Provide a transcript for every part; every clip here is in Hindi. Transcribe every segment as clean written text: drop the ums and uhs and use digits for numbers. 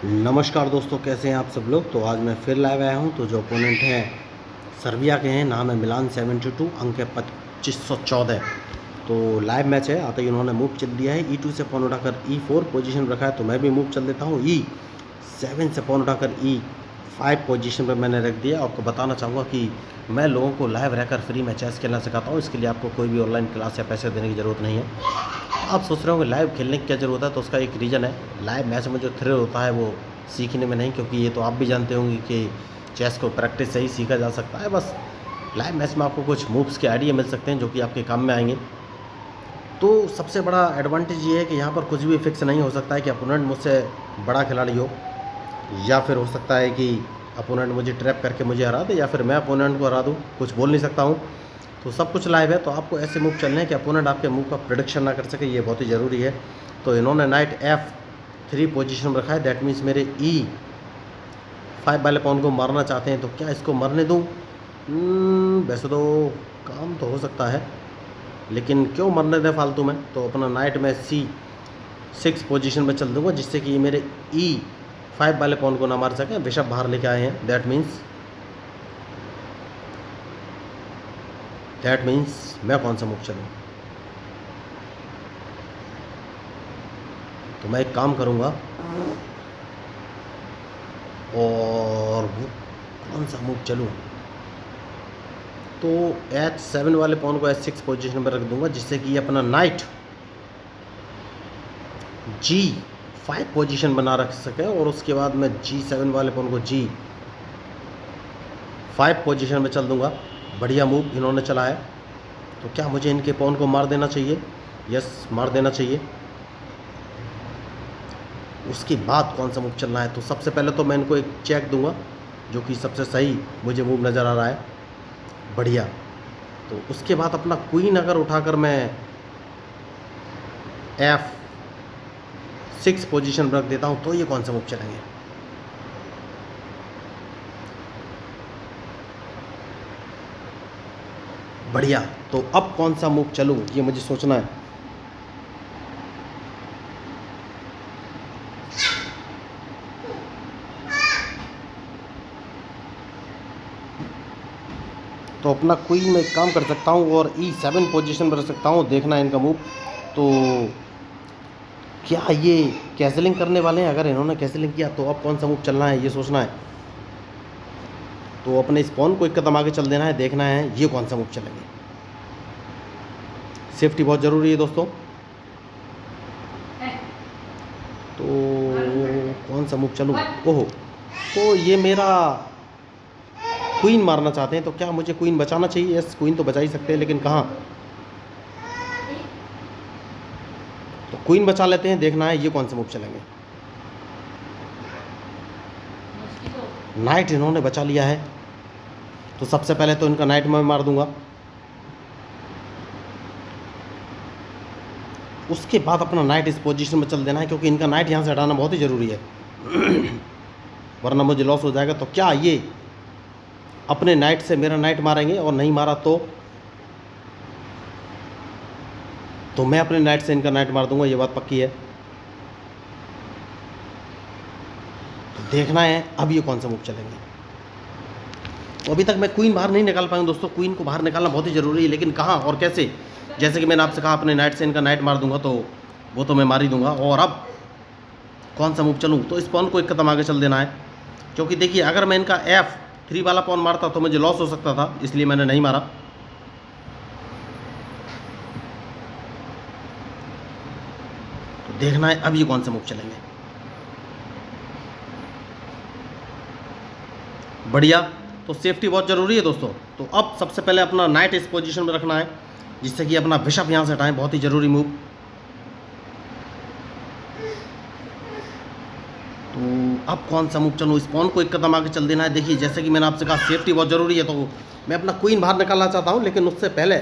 नमस्कार दोस्तों, कैसे हैं आप सब लोग। तो आज मैं फिर लाइव आया हूं। तो जो ओपोनेंट हैं सर्बिया के हैं, नाम है मिलान 72, अंक है 2514। तो लाइव मैच है। आते ही उन्होंने मूव चल दिया है, E2 से पॉन उठाकर E4 पोजीशन रखा है। तो मैं भी मूव चल देता हूं, E7 से पॉन उठाकर E5 पोजीशन पर मैंने रख दिया। आपको बताना चाहूँगा कि मैं लोगों को लाइव रहकर फ्री में चेस खेलना सिखाता हूँ। इसके लिए आपको कोई भी ऑनलाइन क्लास या पैसे देने की ज़रूरत नहीं है। आप सोच रहे होंगे लाइव खेलने की क्या ज़रूरत है, तो उसका एक रीज़न है। लाइव मैच में जो थ्रिल होता है वो सीखने में नहीं, क्योंकि ये तो आप भी जानते होंगे कि चेस को प्रैक्टिस से ही सीखा जा सकता है। बस लाइव मैच में आपको कुछ मूव्स के आइडिया मिल सकते हैं जो कि आपके काम में आएंगे। तो सबसे बड़ा एडवांटेज ये है कि यहाँ पर कुछ भी फिक्स नहीं हो सकता है कि अपोनेंट मुझसे बड़ा खिलाड़ी हो, या फिर हो सकता है कि अपोनेंट मुझे ट्रैप करके मुझे हरा दे, या फिर मैं अपोनेंट को हरा दूँ। कुछ बोल नहीं सकता हूँ। तो सब कुछ लाइव है। तो आपको ऐसे मूव चलने हैं कि अपोनेंट आपके मूव का प्रेडिक्शन ना कर सके, ये बहुत ही ज़रूरी है। तो इन्होंने नाइट F3 पोजीशन में रखा है। दैट मीन्स मेरे E5 वाले पॉन को मारना चाहते हैं। तो क्या इसको मरने दूँ? वैसे तो काम तो हो सकता है, लेकिन क्यों मरने दें फालतू में। तो अपना नाइट में C6 पोजीशन में चल दूँगा, जिससे कि मेरे E5 वाले पॉन को ना मार सकें। बिशप बाहर लेके आए हैं। दैट मीन्स मैं कौन सा मूव चलूँ? तो मैं एक काम करूँगा, और वो कौन सा मूव चलूँ? तो H7 वाले पॉन को H6 पोजीशन पर रख दूंगा, जिससे कि ये अपना नाइट G5 पोजीशन बना रख सके। और उसके बाद मैं G7 वाले पॉन को G5 पोजीशन में चल दूंगा। बढ़िया मूव इन्होंने चला है। तो क्या मुझे इनके पॉन को मार देना चाहिए? यस, मार देना चाहिए। उसके बाद कौन सा मूव चलना है? तो सबसे पहले तो मैं इनको एक चेक दूंगा, जो कि सबसे सही मुझे मूव नज़र आ रहा है। बढ़िया। तो उसके बाद अपना क्वीन अगर उठाकर मैं F6 पोजीशन पर रख देता हूं, तो ये कौन सा मूव चलेंगे? बढ़िया। तो अब कौन सा मूव चलूं, ये मुझे सोचना है। तो अपना क्वीन में एक काम कर सकता हूँ और E7 पोजीशन पर रख सकता हूँ। देखना है इनका मूव। तो क्या ये कैसलिंग करने वाले हैं? अगर इन्होंने कैसलिंग किया तो अब कौन सा मूव चलना है, ये सोचना है। तो अपने स्पॉन को एक कदम आगे चल देना है। देखना है ये कौन सा मूव चलेंगे। सेफ्टी बहुत ज़रूरी है दोस्तों। तो कौन सा मूव चलूँ? ओहो, तो ये मेरा क्वीन मारना चाहते हैं। तो क्या मुझे क्वीन बचाना चाहिए? यस, क्वीन तो बचा ही सकते हैं, लेकिन कहाँ? तो क्वीन बचा लेते हैं। देखना है ये कौन सा मूव चलेंगे। नाइट इन्होंने बचा लिया है। तो सबसे पहले तो इनका नाइट मैं मार दूंगा। उसके बाद अपना नाइट इस पोजीशन में चल देना है, क्योंकि इनका नाइट यहाँ से हटाना बहुत ही ज़रूरी है, वरना मुझे लॉस हो जाएगा। तो क्या ये अपने नाइट से मेरा नाइट मारेंगे? और नहीं मारा तो मैं अपने नाइट से इनका नाइट मार दूंगा। ये बात पक्की है। तो देखना है अब ये कौन सा मूव चलेंगे। तो अभी तक मैं क्वीन बाहर नहीं निकाल पाऊँ दोस्तों। क्वीन को बाहर निकालना बहुत ही ज़रूरी है, लेकिन कहाँ और कैसे? जैसे कि मैंने आपसे कहा, अपने नाइट से इनका नाइट मार दूंगा, तो वो तो मैं मार ही दूंगा। और अब कौन सा मूव चलूँ? तो इस पॉन को एक कदम आगे चल देना है, क्योंकि देखिए अगर मैं इनका F3 वाला पॉन मारता तो मुझे लॉस हो सकता था, इसलिए मैंने नहीं मारा। तो देखना है अब ये कौन सा मूव चलेंगे। बढ़िया। तो सेफ्टी बहुत ज़रूरी है दोस्तों। तो अब सबसे पहले अपना नाइट इस पोजीशन में रखना है, जिससे कि अपना बिशप यहाँ से हटाएं। बहुत ही ज़रूरी मूव। तो अब कौन सा मूव चलूँ? इस पॉन को एक कदम आगे चल देना है। देखिए जैसे कि मैंने आपसे कहा, सेफ्टी बहुत ज़रूरी है। तो मैं अपना क्वीन बाहर निकालना चाहता हूँ, लेकिन उससे पहले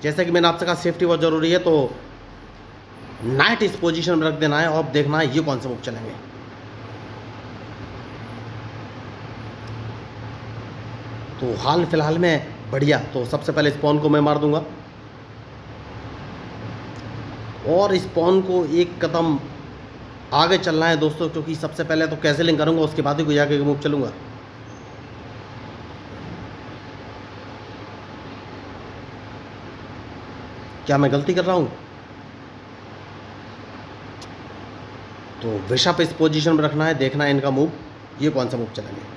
जैसे कि मैंने आपसे कहा सेफ्टी बहुत ज़रूरी है, तो नाइट इस पोजीशन में रख देना है। और अब देखना है ये कौन सा मूव चलेंगे। तो हाल फिलहाल में बढ़िया। तो सबसे पहले इस पॉन को मैं मार दूंगा, और इस पॉन को एक कदम आगे चलना है दोस्तों, क्योंकि सबसे पहले तो कैंसिलिंग करूंगा, उसके बाद ही कोई आगे मूव चलूंगा। क्या मैं गलती कर रहा हूं? तो बिशप इस पोजीशन में रखना है, देखना है इनका मूव, ये कौन सा मूव चलेंगे।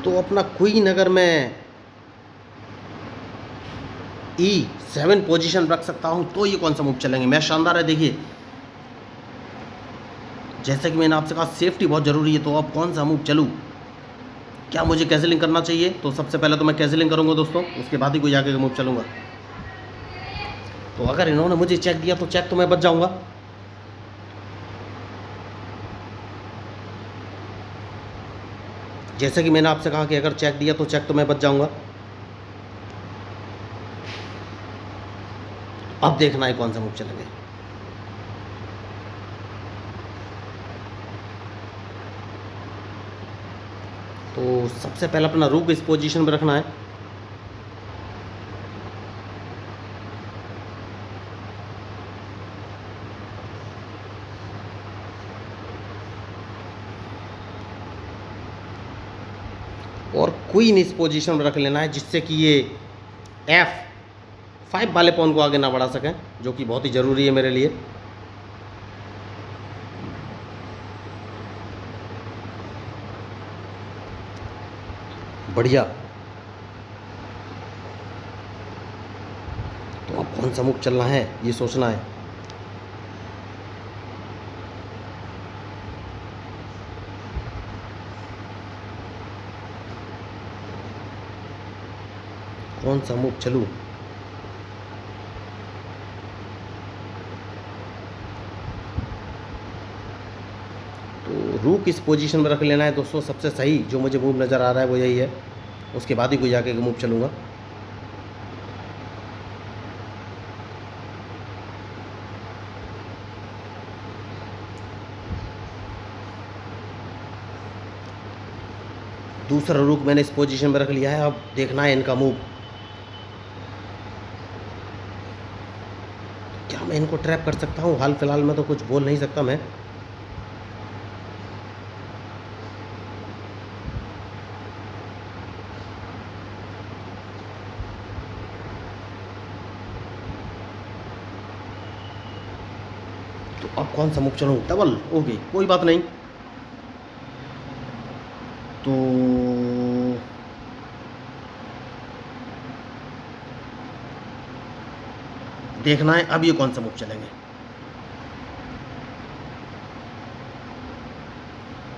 तो अपना क्वीन अगर मैं E7 पोजीशन रख सकता हूं तो ये कौन सा मूव चलेंगे। मैच शानदार है, देखिए जैसे कि मैंने आपसे कहा सेफ्टी बहुत ज़रूरी है, तो अब कौन सा मूव चलूँ, क्या मुझे कैंसिलिंग करना चाहिए। तो सबसे पहले तो मैं कैंसिलिंग करूंगा दोस्तों, उसके बाद ही कोई आगे का मूव चलूंगा। तो अगर इन्होंने मुझे चेक दिया तो चेक तो मैं बच जाऊंगा। जैसे कि मैंने आपसे कहा कि अगर चेक दिया तो चेक तो मैं बच जाऊंगा। अब देखना है कौन सा मूव चलेंगे। तो सबसे पहले अपना रूक इस पोजीशन में रखना है। और क्वीन इस पोजीशन में रख लेना है, जिससे कि ये F5 वाले पॉन को आगे ना बढ़ा सकें, जो कि बहुत ही ज़रूरी है मेरे लिए। बढ़िया। तो अब कौन सा मूव चलना है ये सोचना है। कौन सा मूव चलूं। तो रूक इस पोजीशन में रख लेना है दोस्तों, सबसे सही जो मुझे मूव नज़र आ रहा है वो यही है। उसके बाद ही कोई जाके मूव चलूँगा। दूसरा रुक मैंने इस पोजीशन में रख लिया है, अब देखना है इनका मूव। क्या मैं इनको ट्रैप कर सकता हूँ? हाल फिलहाल में तो कुछ बोल नहीं सकता मैं। तो अब कौन सा मूव चलूँ? डबल, ओके कोई बात नहीं। तो देखना है अब ये कौन सा मूव चलेंगे।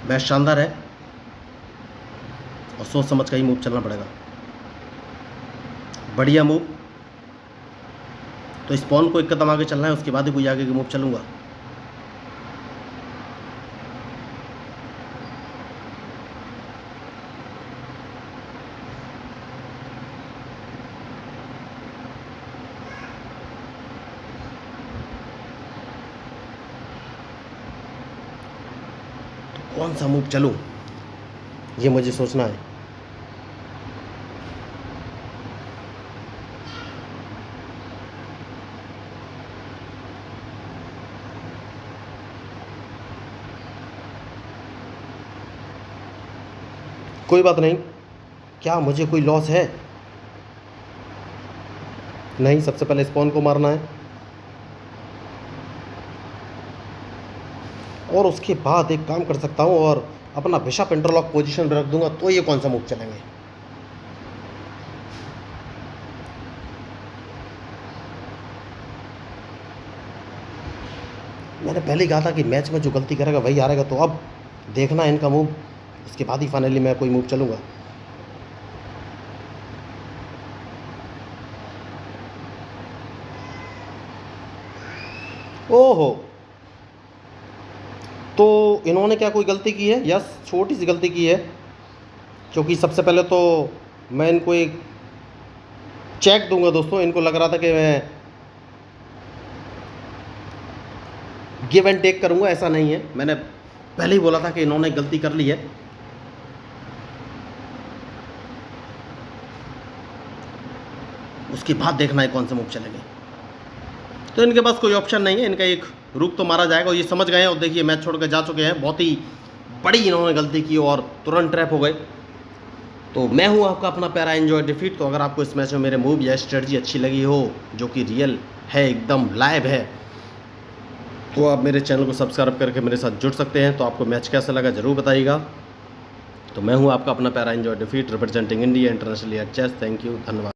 मैच शानदार है और सोच समझ कर ही मूव चलना पड़ेगा। बढ़िया मूव। तो इस पॉन को एक कदम आगे चलना है, उसके बाद ही कोई आगे की मूव चलूँगा। कौन सा मूव चलूं ये मुझे सोचना है। कोई बात नहीं। क्या मुझे कोई लॉस है? नहीं, सबसे पहले स्पॉन को मारना है और उसके बाद एक काम कर सकता हूँ और अपना बिशप इंटरलॉक पोजीशन पे रख दूंगा। तो ये कौन सा मूव चलेंगे। मैंने पहले ही कहा था कि मैच में जो गलती करेगा वही हारेगा। तो अब देखना है इनका मूव, उसके बाद ही फाइनली मैं कोई मूव चलूँगा। ओहो, तो इन्होंने क्या कोई गलती की है? यस, छोटी सी गलती की है। क्योंकि सबसे पहले तो मैं इनको एक चेक दूंगा दोस्तों। इनको लग रहा था कि मैं गिव एंड टेक करूंगा, ऐसा नहीं है। मैंने पहले ही बोला था कि इन्होंने गलती कर ली है। उसके बाद देखना है कौन से मूव चलेंगे। तो इनके पास कोई ऑप्शन नहीं है, इनका एक रुक तो मारा जाएगा और ये समझ गए हैं। और देखिए मैच छोड़ कर जा चुके हैं, बहुत ही बड़ी इन्होंने गलती की और तुरंत ट्रैप हो गए। तो मैं हूँ आपका अपना प्यारा एंजॉय डिफीट। तो अगर आपको इस मैच में मेरे मूव या स्ट्रेटजी अच्छी लगी हो, जो कि रियल है, एकदम लाइव है, तो आप मेरे चैनल को सब्सक्राइब करके मेरे साथ जुड़ सकते हैं। तो आपको मैच कैसा लगा ज़रूर बताइएगा। तो मैं हूँ आपका अपना प्यारा enjoy defeat, representing India internationally at chess. Thank you, धन्यवाद।